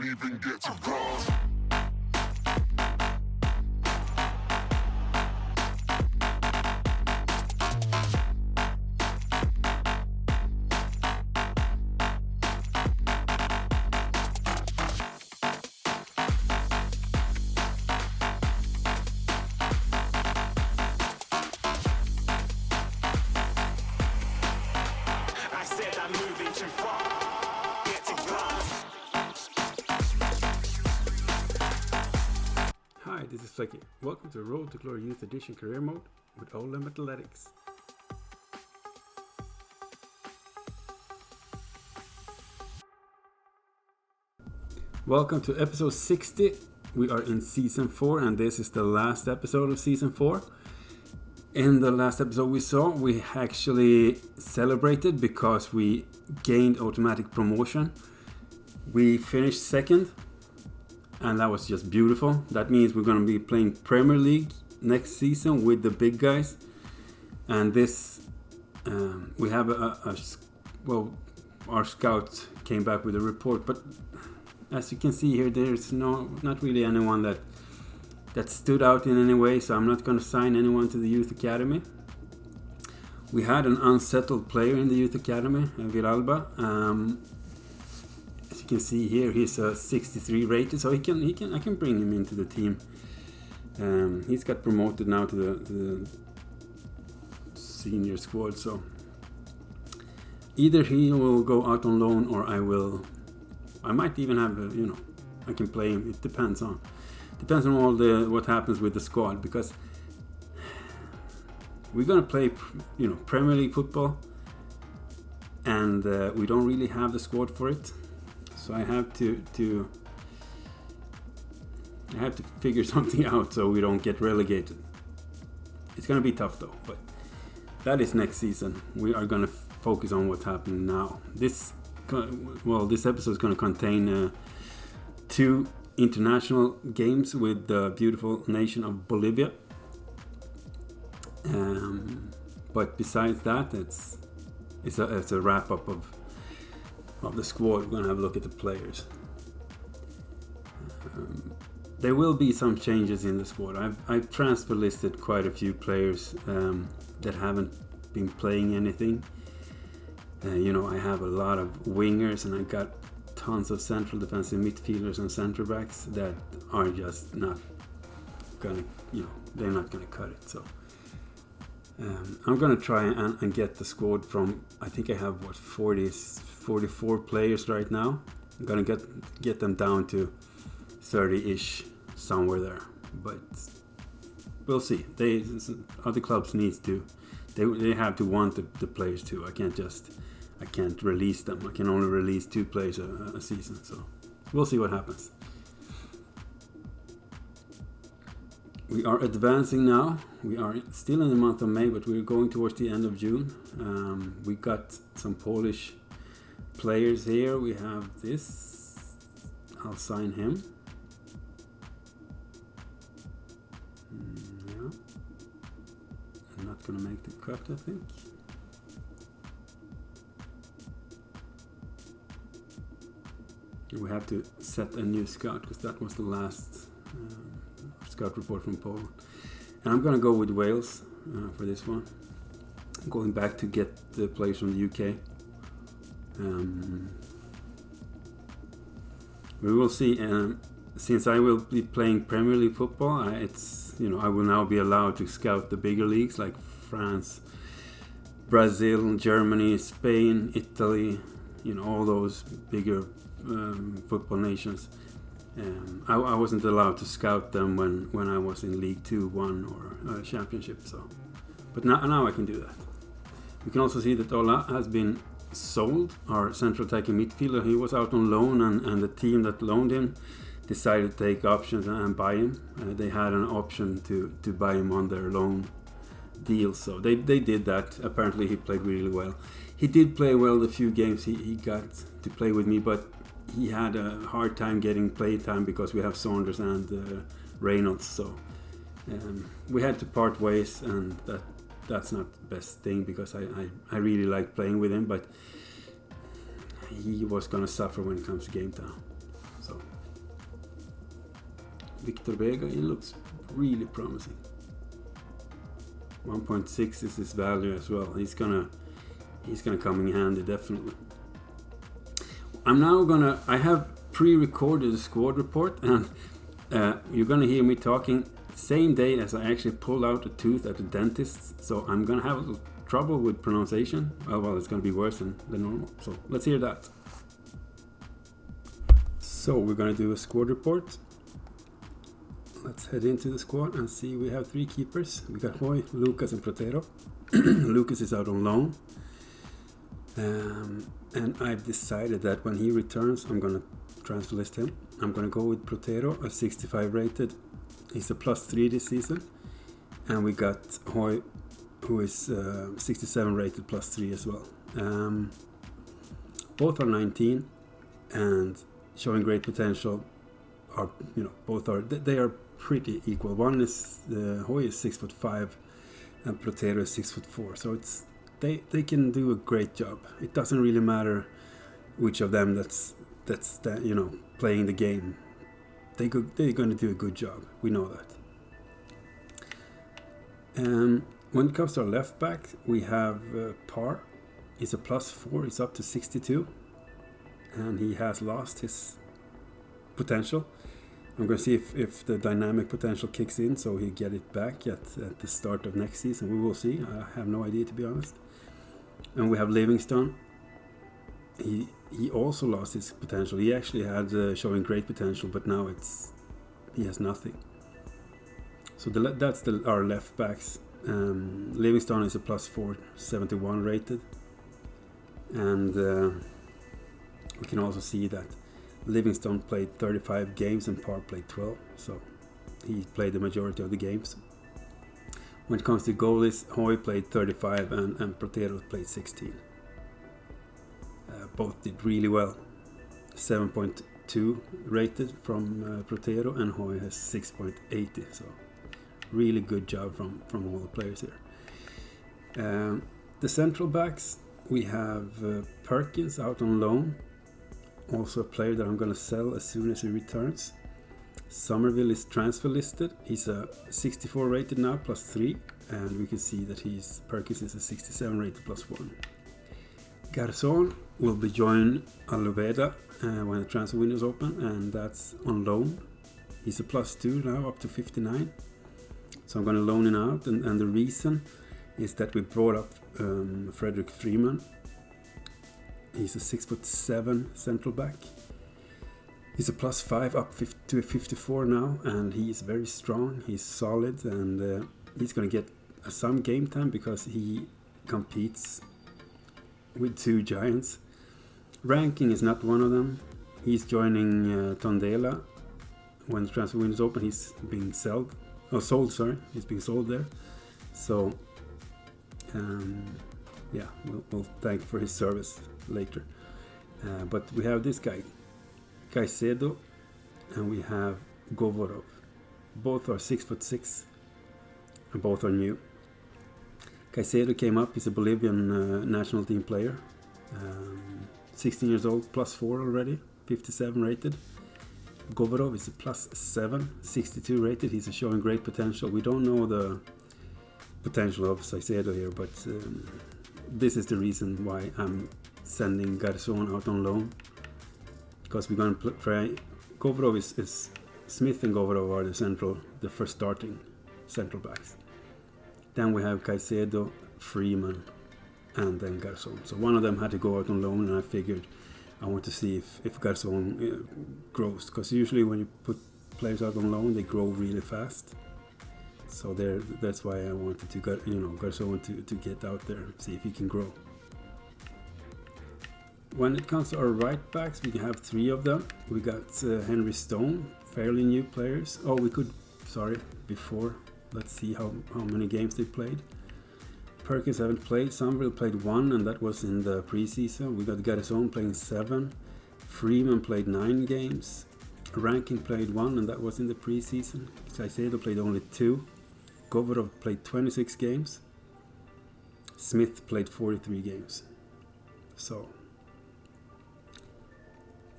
didn't even get to bronze. Hi, this is 𝐿𝐥𝐝𝐡𝐚𝐦. Welcome to Road to Glory Youth Edition Career Mode with Oldham Athletics. Welcome to episode 60. We are in season 4 and this is the last episode of season 4. In the last episode we actually celebrated because we gained automatic promotion. We finished second. And that was just beautiful. That means we're going to be playing Premier League next season with the big guys. And this, we have our scout came back with a report. But as you can see here, there's not really anyone that stood out in any way. So I'm not going to sign anyone to the youth academy. We had an unsettled player in the youth academy, 𝐅𝐈𝐅𝐷. As you can see here, he's a 63 rated, so I can bring him into the team. He's got promoted now to the senior squad, so either he will go out on loan or I might even have I can play him. It depends on all what happens with the squad, because we're gonna play Premier League football, and we don't really have the squad for it. So I have to figure something out so we don't get relegated. It's gonna be tough though, but that is next season. We are gonna focus on what's happening now. This episode is gonna contain 2 international games with the beautiful nation of Bolivia. But besides that, it's a wrap up of the squad. We're going to have a look at the players. There will be some changes in the squad. I've transfer listed quite a few players that haven't been playing anything. I have a lot of wingers, and I got tons of central defensive midfielders and center backs that are just not gonna, they're not gonna cut it. So I'm gonna try and get the squad from, I think I have 44 players right now. I'm gonna get them down to 30-ish, somewhere there. But we'll see. Other clubs they have to want the players too. I can't release them. I can only release 2 players a season. So we'll see what happens. We are advancing now. We are still in the month of May, but we're going towards the end of June. We got some Polish players here. We have this. I'll sign him. Yeah. I'm not gonna make the cut, I think. We have to set a new scout because that was the last scout report from Poland. And I'm gonna go with Wales for this one. I'm going back to get the players from the UK. We will see. Since I will be playing Premier League football, I will now be allowed to scout the bigger leagues like France, Brazil, Germany, Spain, Italy. All those bigger football nations. I wasn't allowed to scout them when I was in League 2, 1 or Championship. So, but now I can do that. We can also see that Ola has been sold, our central attacking midfielder. He was out on loan, and the team that loaned him decided to take options and buy him. They had an option to buy him on their loan deal, so they did that. Apparently he played really well. He did play well the few games he got to play with me, but he had a hard time getting play time because we have Saunders and Reynolds, so we had to part ways, and that's not the best thing because I really like playing with him, but he was gonna suffer when it comes to game time. So Victor Vega, he looks really promising. 1.6 is his value as well. He's gonna come in handy, definitely. I have pre-recorded a squad report, and you're gonna hear me talking same day as I actually pulled out a tooth at the dentist, so I'm gonna have a little trouble with pronunciation. Well, it's gonna be worse than normal, so let's hear that. So we're gonna do a squad report. Let's head into the squad and see. We have 3 keepers. We got Hoy, Lucas and Protero. Lucas is out on loan. And I've decided that when he returns, I'm going to transfer list him. I'm going to go with Protero, a 65 rated. He's a +3 this season. And we got Hoy, who is 67 rated +3 as well. Both are 19 and showing great potential. They are pretty equal. One is Hoy is 6'5" and Protero is 6'4", so they can do a great job. It doesn't really matter which of them that's playing the game. They're going to do a good job. We know that. When it comes to our left back, we have Par. He's a +4. He's up to 62, and he has lost his potential. I'm going to see if the dynamic potential kicks in, so he'll get it back at the start of next season. We will see. I have no idea, to be honest. And we have Livingston. He also lost his potential. He actually had showing great potential, but now he has nothing. So that's our left backs. Livingston is a +4, 71 rated, and we can also see that Livingston played 35 games and Par played 12, so he played the majority of the games. When it comes to goalies, Hoy played 35 and Protero played 16. Both did really well. 7.2 rated from Protero, and Hoy has 6.80, so really good job from all the players here. The central backs, we have Perkins out on loan. Also a player that I'm going to sell as soon as he returns. Somerville is transfer listed. He's a 64 rated now, +3, and we can see that Perkins is a 67 rated +1. 𝐿𝐥𝐝𝐿 will be joining Aloveda when the transfer window is open, and that's on loan. He's a +2 now, up to 59. So I'm going to loan him out, and the reason is that we brought up Frederick Freeman. He's a 6'7" central back. He's a +5 up to a 54 now, and he is very strong. He's solid, and he's going to get some game time because he competes with 2 giants. Ranking is not one of them. He's joining Tondela when the transfer window is open. He's being sold. He's being sold there. So we'll thank for his service later. But we have this guy, Caicedo, and we have Govorov. Both are 6'6", and both are new. Caicedo came up. He's a Bolivian national team player. 16 years old, +4 already, 57 rated. Govorov is a +7, 62 rated. He's showing great potential. We don't know the potential of Caicedo here, but this is the reason why I'm sending Garzón out on loan, because we're going to try. Govorov is Smith and Govorov are the first starting central backs. Then we have Caicedo, Freeman, and then Garzón. So one of them had to go out on loan, and I figured I want to see if Garzón grows, because usually when you put players out on loan, they grow really fast. So that's why I wanted to get Garzón to get out there, see if he can grow. When it comes to our right backs, we have 3 of them. We got Henry Stone, fairly new players. Let's see how many games they played. Perkins haven't played. Somerville played 1, and that was in the preseason. We got Garzón playing 7. Freeman played 9 games. Ranking played 1, and that was in the preseason. Caicedo played only 2. Govorov played 26 games. Smith played 43 games. So,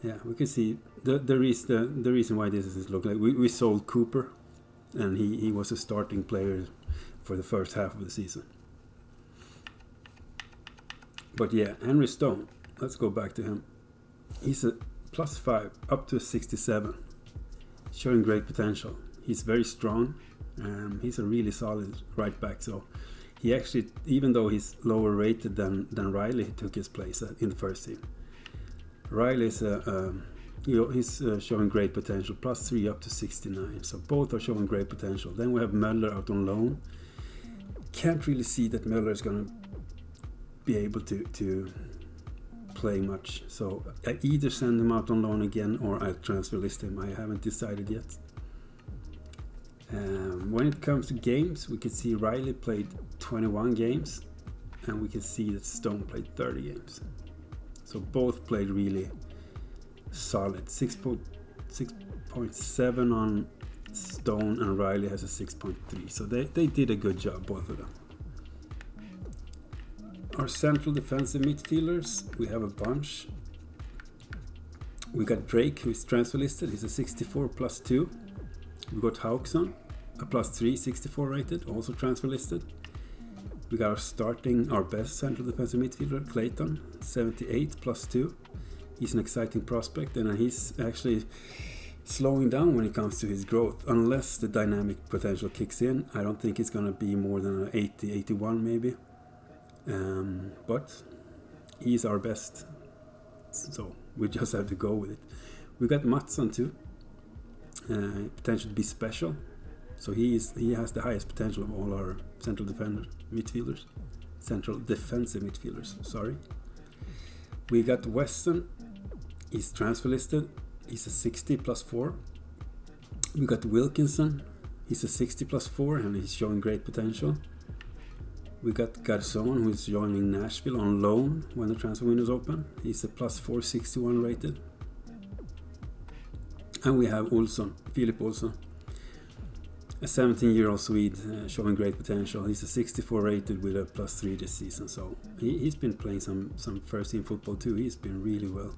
yeah, we can see the reason why this is look like we sold Cooper, and he was a starting player for the first half of the season. But yeah, Henry Stone, let's go back to him. He's a +5 up to a 67, showing great potential. He's very strong. He's a really solid right back. So he actually, even though he's lower rated than Riley, he took his place in the first team. Riley's he's showing great potential, +3 up to 69. So both are showing great potential. Then we have Möller out on loan. Can't really see that Möller is going to be able to play much. So I either send him out on loan again or I'll transfer list him. I haven't decided yet. When it comes to games, we can see Riley played 21 games and we can see that Stone played 30 games. So both played really solid. 6.7 on Stone, and Riley has a 6.3. So they did a good job, both of them. Our central defensive midfielders, we have a bunch. We got Drake, who's transfer listed. He's a 64 +2. We got Hauksson, a +3, 64 rated, also transfer listed. We got our best central defensive midfielder, Clayton, 78 +2. He's an exciting prospect, and he's actually slowing down when it comes to his growth. Unless the dynamic potential kicks in, I don't think it's going to be more than an 80, 81 maybe. But he's our best, so we just have to go with it. We got Mattsson too, potential to be special. So he has the highest potential of all our central defensive midfielders. Sorry. We got Weston. He's transfer listed. He's a 60 +4. We got Wilkinson. He's a 60 +4 and he's showing great potential. We got Garçon, who's joining Nashville on loan when the transfer window is open. He's a +4, 61 rated. And we have Filip Olsson, a 17-year-old Swede showing great potential. He's a 64 rated with a +3 this season. So he's been playing some first team football too. He's been really well.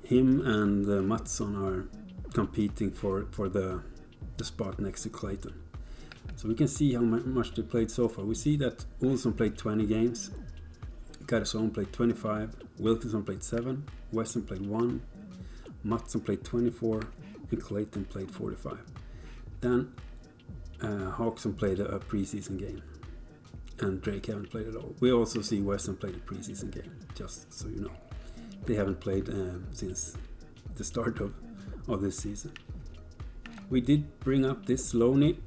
Him and Mattsson are competing for the spot next to Clayton. So we can see how much they played so far. We see that Olsson played 20 games, Garçon played 25, Wilkinson played 7, Weston played 1, Mattsson played 24, and Clayton played 45. Then Hauksson played a preseason game, and Drake haven't played at all. We also see Weston played a preseason game, just so you know. They haven't played since the start of this season. We did bring up this loanee.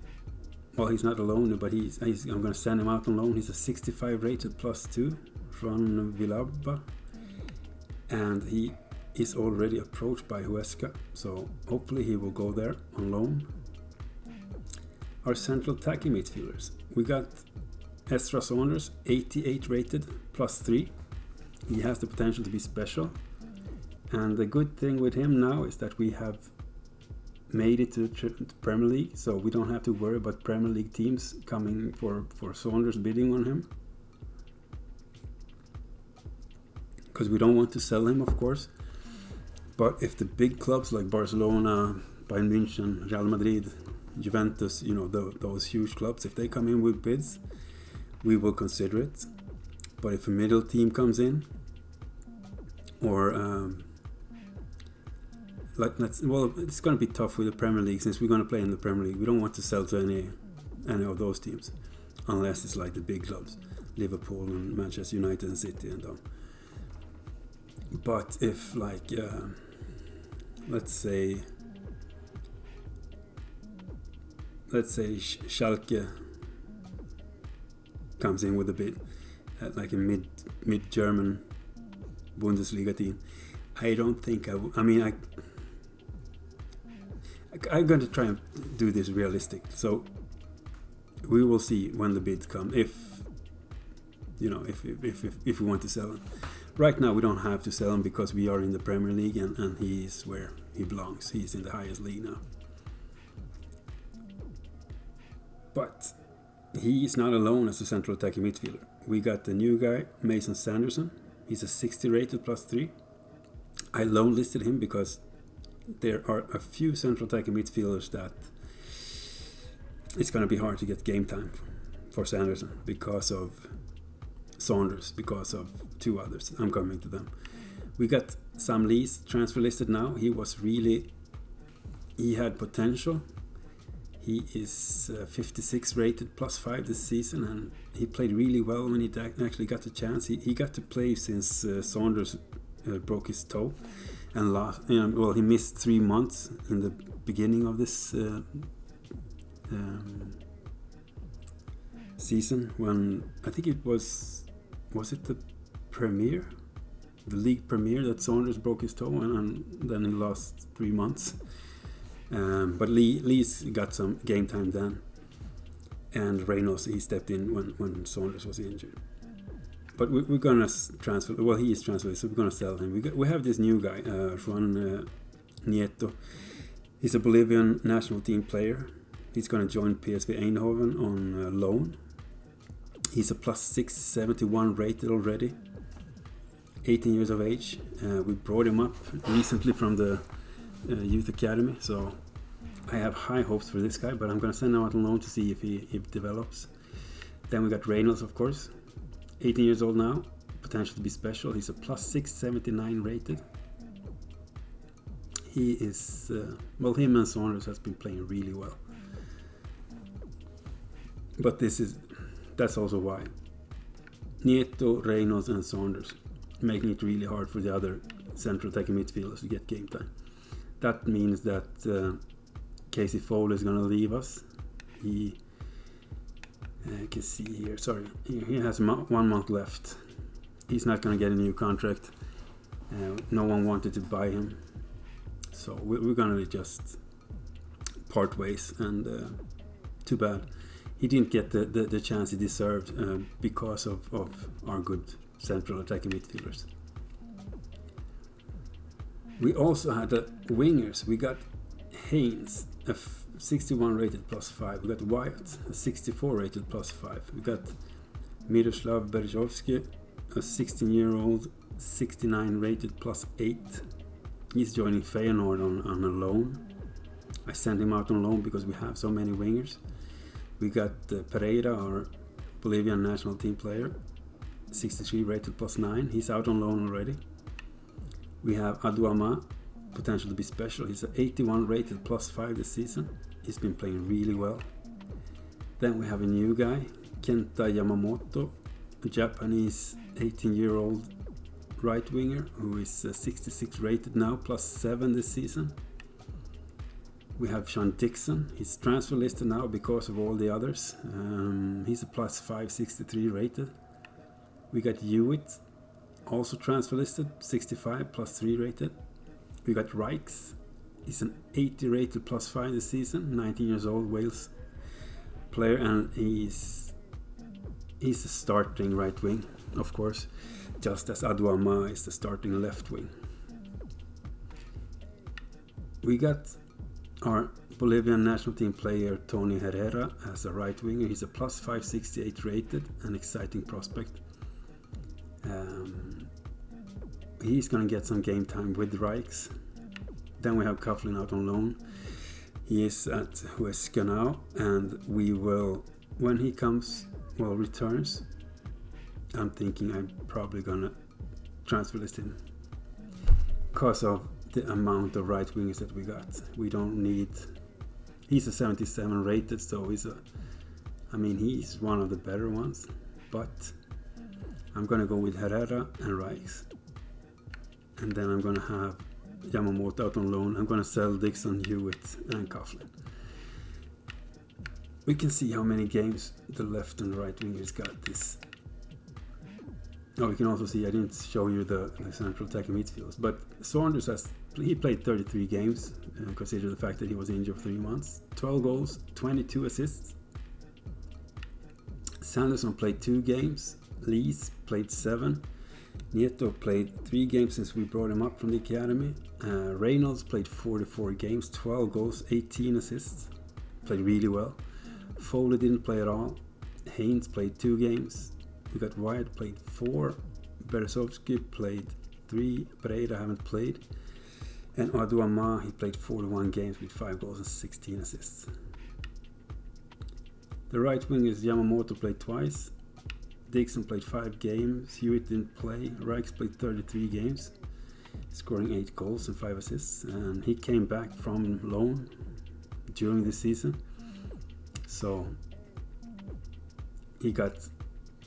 Well, he's not a loaner, but I'm going to send him out on loan. He's a 65 rated +2 from Villaba, and he is already approached by 𝐒𝐿, so hopefully he will go there on loan. Our central attacking midfielders, we got Ezra Saunders, 88 rated +3. He has the potential to be special, and the good thing with him now is that we have made it to the Premier League, so we don't have to worry about Premier League teams coming for Saunders bidding on him, because we don't want to sell him, of course. But if the big clubs like Barcelona, Bayern München, Real Madrid, Juventus, those huge clubs, if they come in with bids, we will consider it. But if a middle team comes in, or it's going to be tough with the Premier League, since we're going to play in the Premier League. We don't want to sell to any of those teams, unless it's like the big clubs, Liverpool and Manchester United and City and all. But if let's say Schalke comes in with a bid, like a mid-German Bundesliga team, I don't think I'm going to try and do this realistic. So we will see when the bids come, if we want to sell them. Right now we don't have to sell him because we are in the Premier League, and he's where he belongs. He's in the highest league now. But he is not alone as a central attacking midfielder. We got the new guy, Mason Sanderson. He's a 60 rated +3. I loan listed him because there are a few central attacking midfielders that it's going to be hard to get game time for Sanderson because of Saunders, because of two others. I'm coming to them. We got Sam Lee's transfer listed now. He had potential. He is 56 rated +5 this season, and he played really well when he actually got the chance. He got to play since Saunders broke his toe, and he missed 3 months in the beginning of this season, when I think it was it the Premier, the league Premier, that Saunders broke his toe, and then he lost 3 months. But Lee's got some game time then, and Reynolds, he stepped in when Saunders was injured. But we're gonna transfer. Well, he is transferred, so we're gonna sell him. We have this new guy, Juan Nieto. He's a Bolivian national team player. He's gonna join PSV Eindhoven on loan. He's a +671 rated already. 18 years of age. We brought him up recently from the youth academy, so I have high hopes for this guy, but I'm going to send him out on loan to see if he develops. Then we got Reynolds, of course, 18 years old now, potential to be special. He's a +679 rated. He is him and Saunders has been playing really well, but that's also why Nieto, Reynolds and Saunders, making it really hard for the other central attacking midfielders to get game time. That means that Casey Foley is going to leave us. You can see here, sorry, he has 1 month left. He's not going to get a new contract. No one wanted to buy him, so we're going to just part ways, and too bad. He didn't get the chance he deserved because of our good central attacking midfielders. We also had the wingers. We got Haynes, a 61 rated +5. We got Wyatt, a 64 rated +5. We got Miroslav Berezovsky, a 16-year-old 69 rated +8. He's joining Feyenoord on a loan. I sent him out on loan because we have so many wingers. We got Pereira, our Bolivian national team player, 63 rated +9. He's out on loan already. We have Aduama, potential to be special. He's an 81 rated +5 this season. He's been playing really well. Then we have a new guy, Kenta Yamamoto, a Japanese 18-year-old right winger who is 66 rated now, +7 this season. We have Sean Dixon. He's transfer listed now because of all the others. He's a +563 rated. We got Hewitt, also transfer listed, 65 +3 rated. We got Rijks. He's an 80 rated +5 this season, 19 years old, Wales player, and he's a starting right wing, of course, just as Aduama is the starting left wing. We got our Bolivian national team player Tony Herrera as a right winger. He's a +568 rated, an exciting prospect. He's going to get some game time with Rijks. Then we have Coughlin out on loan. He is at 𝐒𝐥𝐝𝐻 now, and we will, when he returns, I'm thinking I'm probably going to transfer list him because of the amount of right wingers that we got. We don't need. He's a 77 rated, so he's one of the better ones, but I'm going to go with Herrera and Rijks. And then I'm going to have Yamamoto out on loan. I'm going to sell Dixon, Hewitt and Coughlin. We can see how many games the left and right wingers got this. Oh, we can also see, I didn't show you the central attacking midfielders, but Saunders he played 33 games, consider the fact that he was injured for 3 months. 12 goals, 22 assists. Sanderson played 2 games. Lees played 7. Nieto played 3 games since we brought him up from the academy. Reynolds played 44 games, 12 goals, 18 assists. Played really well. Foley didn't play at all. Haynes played 2 games. We got Wyatt played 4. Berezovsky played 3. Pereira haven't played. And Oldham, he played 41 games with 5 goals and 16 assists. The right wing is Yamamoto, played twice. Dixon played 5 games. Hewitt didn't play. Reichs played 33 games, scoring 8 goals and 5 assists. And he came back from loan during the season. So he got,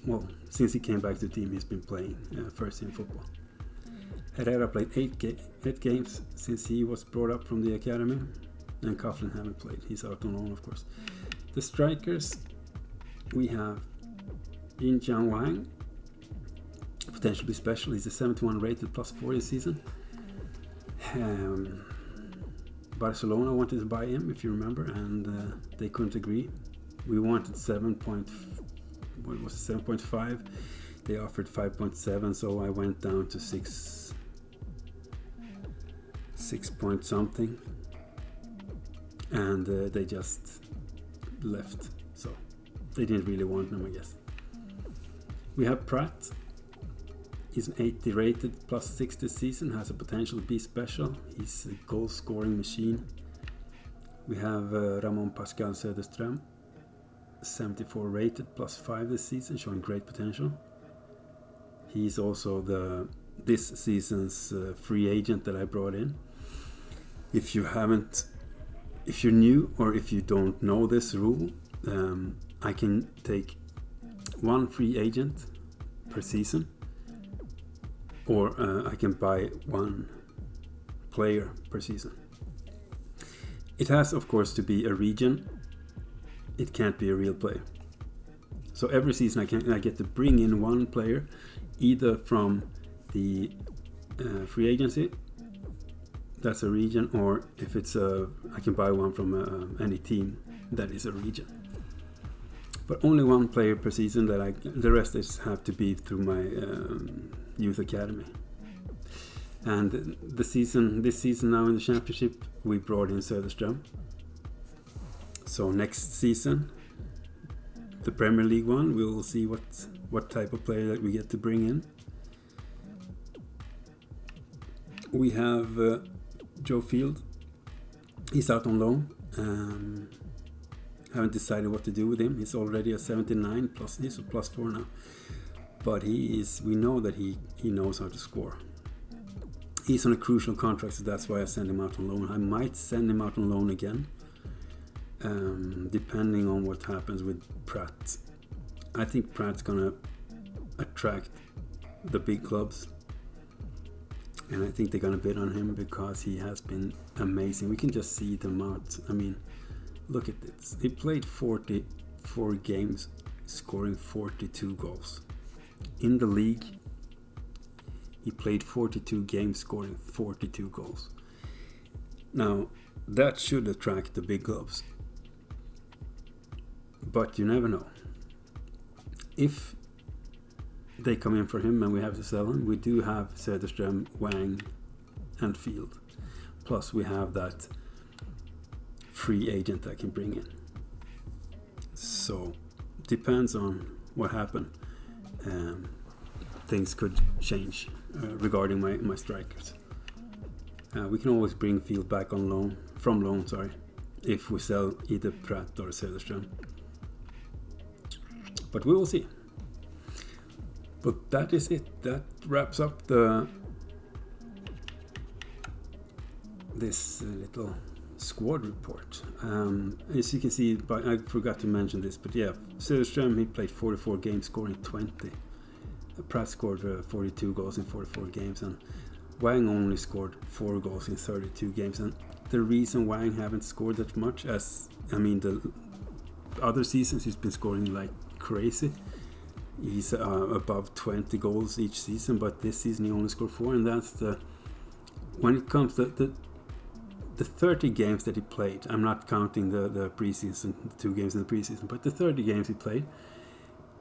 well, since he came back to the team, he's been playing first team football. Herrera played 8 games since he was brought up from the academy. And Coughlin haven't played. He's out on loan, of course. The strikers, we have yin-Jiang Wang, potentially special. He's a 71 rated +4 this season. Barcelona wanted to buy him, if you remember, and they couldn't agree. We wanted 7.5. They offered 5.7, so I went down to 6 point something, and they just left. So they didn't really want him, I guess. We have Pratt. He's an 80 rated +6 this season, has a potential to be special. He's a goal scoring machine. We have Ramon Pascal Söderström, 74 rated +5 this season, showing great potential. He's also this season's free agent that I brought in. If you're new or if you don't know this rule, I can take 1 free agent per season, or I can buy 1 player per season. It has, of course, to be a region. It can't be a real player. So every season I get to bring in 1 player, either from the free agency, that's a region, or if it's I can buy 1 from any team that is a region. But only 1 player per season. The rest have to be through my youth academy. And this season now in the championship, we brought in Söderström. So next season, the Premier League one, we'll see what type of player that we get to bring in. We have Joe Field. He's out on loan. Haven't decided what to do with him. He's already a 79 plus. He's a +4 now. But we know that he knows how to score. He's on a crucial contract, so that's why I send him out on loan. I might send him out on loan again, depending on what happens with Pratt. I think Pratt's gonna attract the big clubs, and I think they're gonna bid on him because he has been amazing. We can just see the amount. I mean, look at this. He played 44 games, scoring 42 goals. In the league, he played 42 games, scoring 42 goals. Now, that should attract the big clubs. But you never know. If they come in for him and we have to sell him, we do have Söderström, Wang, and Field. Plus, we have that free agent I can bring in. So, depends on what happened. Things could change regarding my strikers. We can always bring Field back on loan, if we sell either Pratt or Söderström. But we will see. But that is it. That wraps up this little squad report. As you can see, I forgot to mention this, but yeah, Söderström, he played 44 games, scoring 20. Pratt scored 42 goals in 44 games, and Wang only scored 4 goals in 32 games. And the reason Wang haven't scored that much, the other seasons he's been scoring like crazy. He's above 20 goals each season, but this season he only scored 4, and that's when it comes to the 30 games that he played. I'm not counting the preseason, the 2 games in the preseason, but the 30 games he played,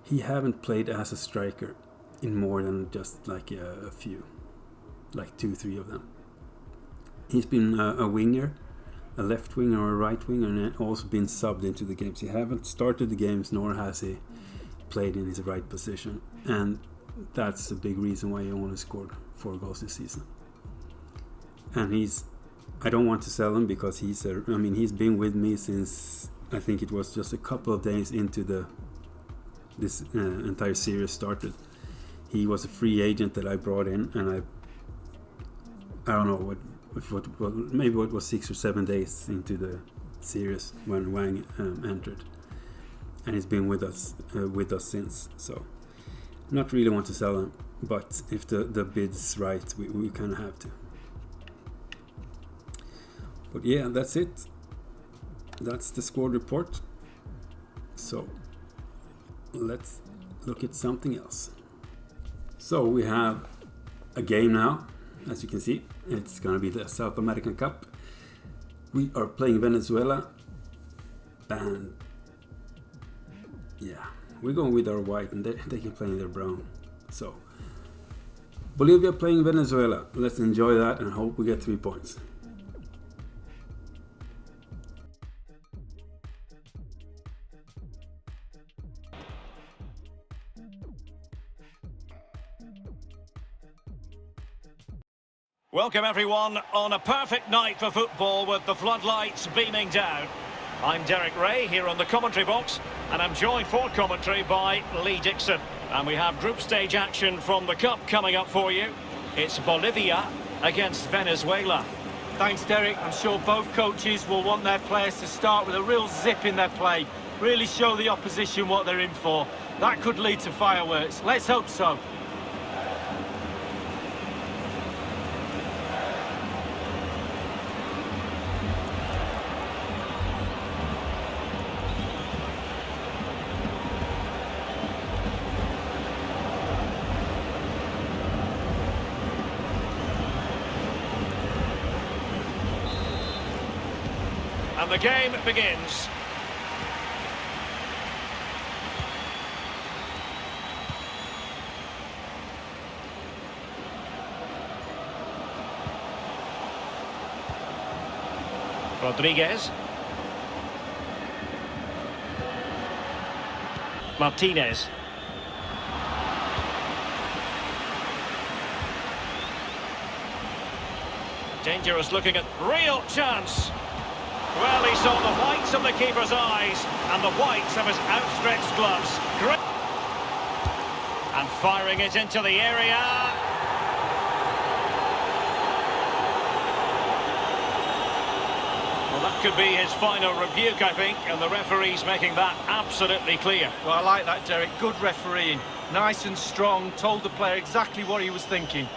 he haven't played as a striker in more than just like a few, like 2-3 of them. He's been a winger, a left winger or a right winger, and also been subbed into the games. He haven't started the games, nor has he played in his right position, and that's a big reason why he only scored 4 goals this season. And he's I don't want to sell him because he's been with me since I think it was just a couple of days into this entire series started. He was a free agent that I brought in, and I don't know maybe it was 6 or 7 days into the series when Wang entered, and he's been with us since. So not really want to sell him, but if the bid's right, we kind of have to. But yeah, that's it. That's the squad report. So let's look at something else. So we have a game now. As you can see, it's going to be the South American Cup. We are playing Venezuela, and yeah, we're going with our white, and they can play in their brown. So Bolivia playing Venezuela. Let's enjoy that and hope we get 3 points. Welcome everyone on a perfect night for football with the floodlights beaming down. I'm Derek Ray here on the commentary box, and I'm joined for commentary by Lee Dixon. And we have group stage action from the Cup coming up for you. It's Bolivia against Venezuela. Thanks, Derek. I'm sure both coaches will want their players to start with a real zip in their play. Really show the opposition what they're in for. That could lead to fireworks. Let's hope so. And the game begins. Rodriguez. Martinez. Dangerous looking at real chance. Well, he saw the whites of the keeper's eyes and the whites of his outstretched gloves. Great. And firing it into the area. Well, that could be his final rebuke, I think, and the referee's making that absolutely clear. Well, I like that, Derek. Good refereeing. Nice and strong, told the player exactly what he was thinking.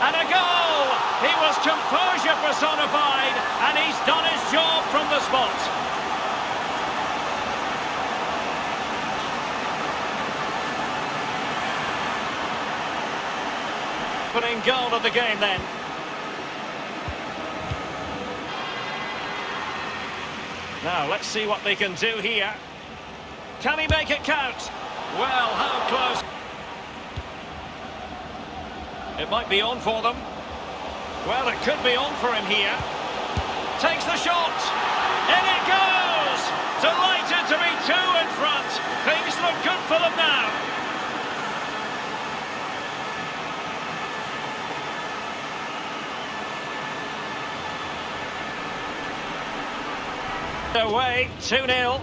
And a goal! He was composure personified, and he's done his job from the spot. Opening goal of the game then. Now, let's see what they can do here. Can he make it count? Well, how close. It might be on for them. Well, it could be on for him here. Takes the shot. In it goes! Delighted to be 2 in front. Things look good for them now. Away, 2-0.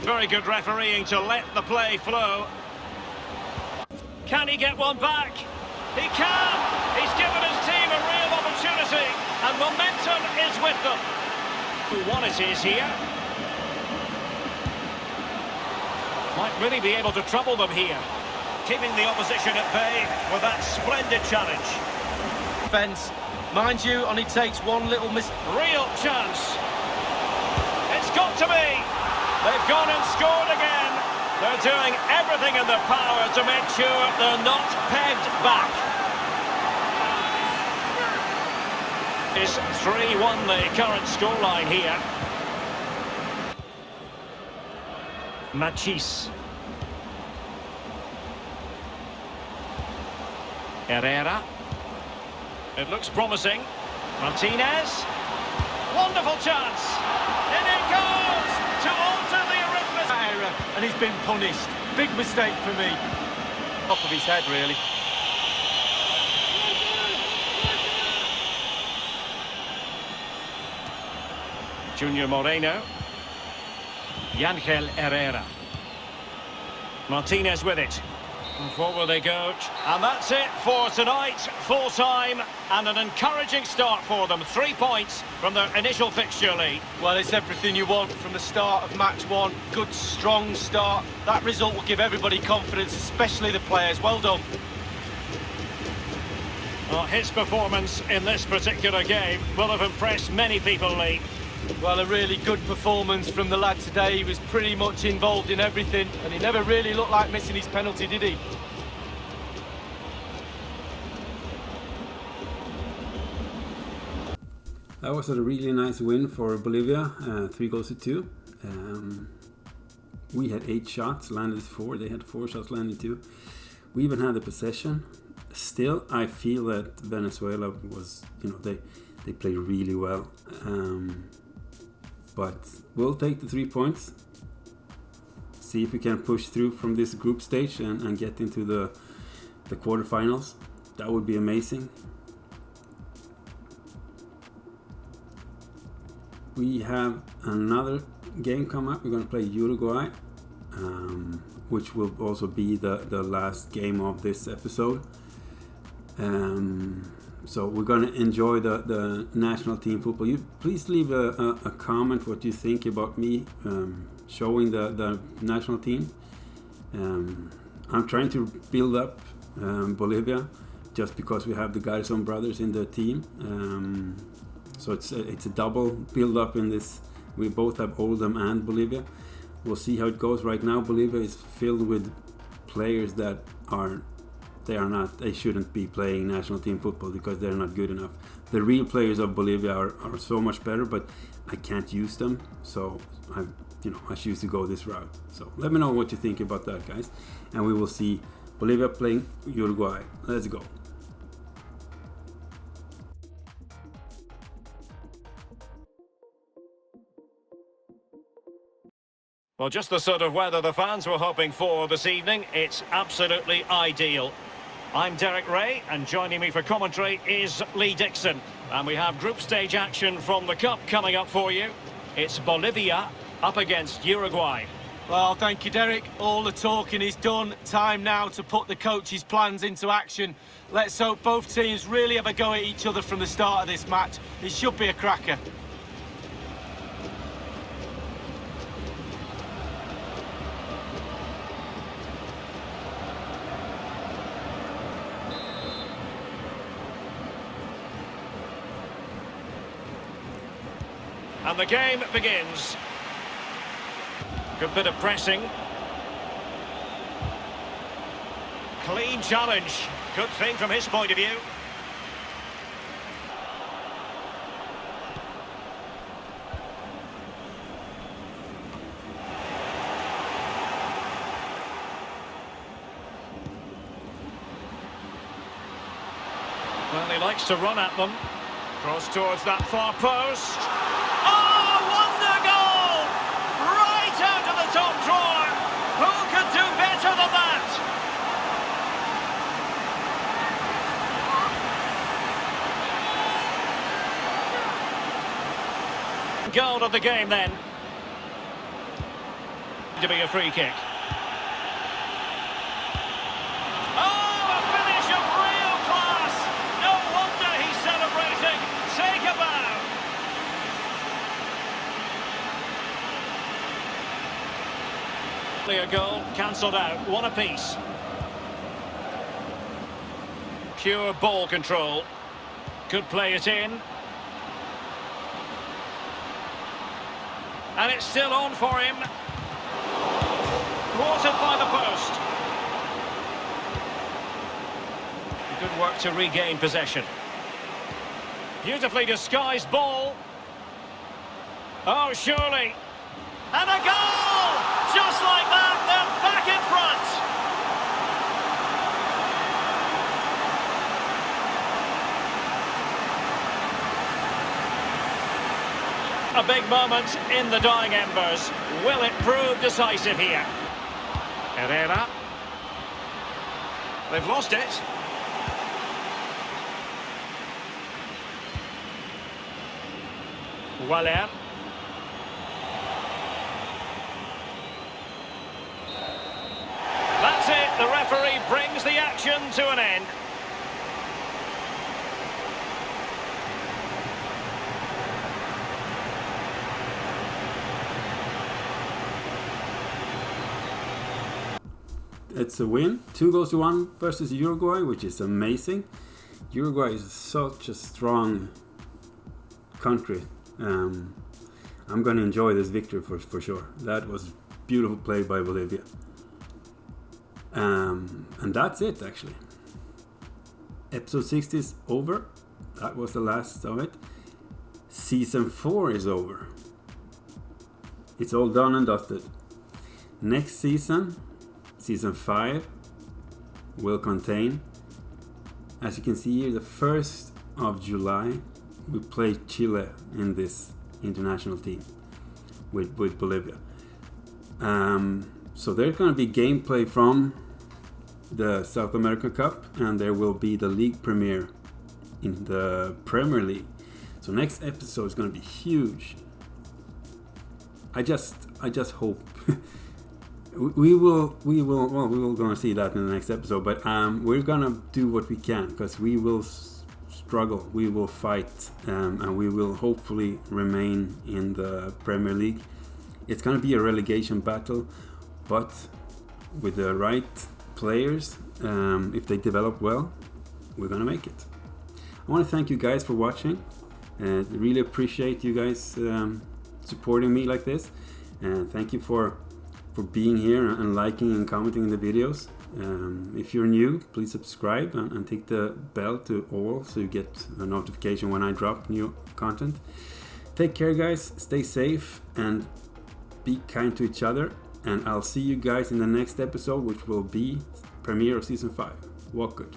Very good refereeing to let the play flow. Can he get one back? He can! He's given his team a real opportunity, and momentum is with them. 2-1 it is here. Might really be able to trouble them here. Keeping the opposition at bay with that splendid challenge. Defence. Mind you, only takes one little miss. Real chance. It's got to be. They've gone and scored again. They're doing everything in their power to make sure they're not pegged back. It's 3-1 the current scoreline here. Machis. Herrera. It looks promising. Martinez. Wonderful chance. In it goes to alter the arithmetic. and he's been punished. Big mistake for me. Top of his head, really. Junior Moreno. Ángel Herrera. Martinez with it. And forward they go. And that's it for tonight. Full time and an encouraging start for them. 3 points from their initial fixture lead. Well, it's everything you want from the start of match one. Good, strong start. That result will give everybody confidence, especially the players. Well done. Well, his performance in this particular game will have impressed many people, Lee. Well, a really good performance from the lad today. He was pretty much involved in everything, and he never really looked like missing his penalty, did he? That was a really nice win for Bolivia, 3-2. We had 8 shots, landed 4. They had 4 shots, landed 2. We even had the possession. Still, I feel that Venezuela was, they played really well. But we'll take the 3 points. See if we can push through from this group stage and get into the quarterfinals. That would be amazing. We have another game come up. We're going to play Uruguay, which will also be the last game of this episode. So we're going to enjoy the national team football. You please leave a comment what you think about me showing the national team. I'm trying to build up Bolivia just because we have the 𝐿𝐥𝐝𝐻 brothers in the team. So it's a double build up in this. We both have Oldham and Bolivia. We'll see how it goes. Right now Bolivia is filled with players that they shouldn't be playing national team football because they're not good enough. The real players of Bolivia are so much better, but I can't use them, so I choose to go this route. So let me know what you think about that, guys, and we will see Bolivia playing Uruguay. Let's go. Well, just the sort of weather the fans were hoping for this evening. It's absolutely ideal. I'm Derek Ray, and joining me for commentary is Lee Dixon. And we have group stage action from the Cup coming up for you. It's Bolivia up against Uruguay. Well, thank you, Derek. All the talking is done. Time now to put the coach's plans into action. Let's hope both teams really have a go at each other from the start of this match. It should be a cracker. And the game begins. Good bit of pressing. Clean challenge. Good thing from his point of view. Well, he likes to run at them. Cross towards that far post. Top drawer. Who could do better than that? Goal of the game then. To be a free kick. Oh, a finish of real class. No wonder he's celebrating. Take a bow. A goal cancelled out, 1 apiece. Pure ball control. Could play it in. And it's still on for him. Thwarted by the post. Good work to regain possession. Beautifully disguised ball. Oh, surely. And a goal! Just like that, they're back in front. A big moment in the dying embers. Will it prove decisive here? Herrera. They've lost it. Waller. That's it. The referee brings the action to an end. It's a win, 2-1 versus Uruguay, which is amazing. Uruguay is such a strong country. I'm going to enjoy this victory for sure. That was beautiful play by Bolivia. And that's it, actually. Episode 60 is over. That was the last of it. Season 4 is over. It's all done and dusted. Next season, Season 5, will contain, as you can see here, the 1st of July, we play Chile in this international team with Bolivia. So there's going to be gameplay from the South American Cup, and there will be the league premiere in the Premier League. So next episode is going to be huge. I just hope we will gonna see that in the next episode, but we're gonna do what we can, because we will struggle, we will fight, and we will hopefully remain in the Premier League. It's gonna be a relegation battle, but with the right players, if they develop well, we're gonna make it. I want to thank you guys for watching, and really appreciate you guys supporting me like this, and thank you for being here and liking and commenting the videos. If you're new, please subscribe and take the bell to all so you get a notification when I drop new content. Take care, guys, stay safe and be kind to each other, and I'll see you guys in the next episode, which will be premiere of Season 5. Walk good.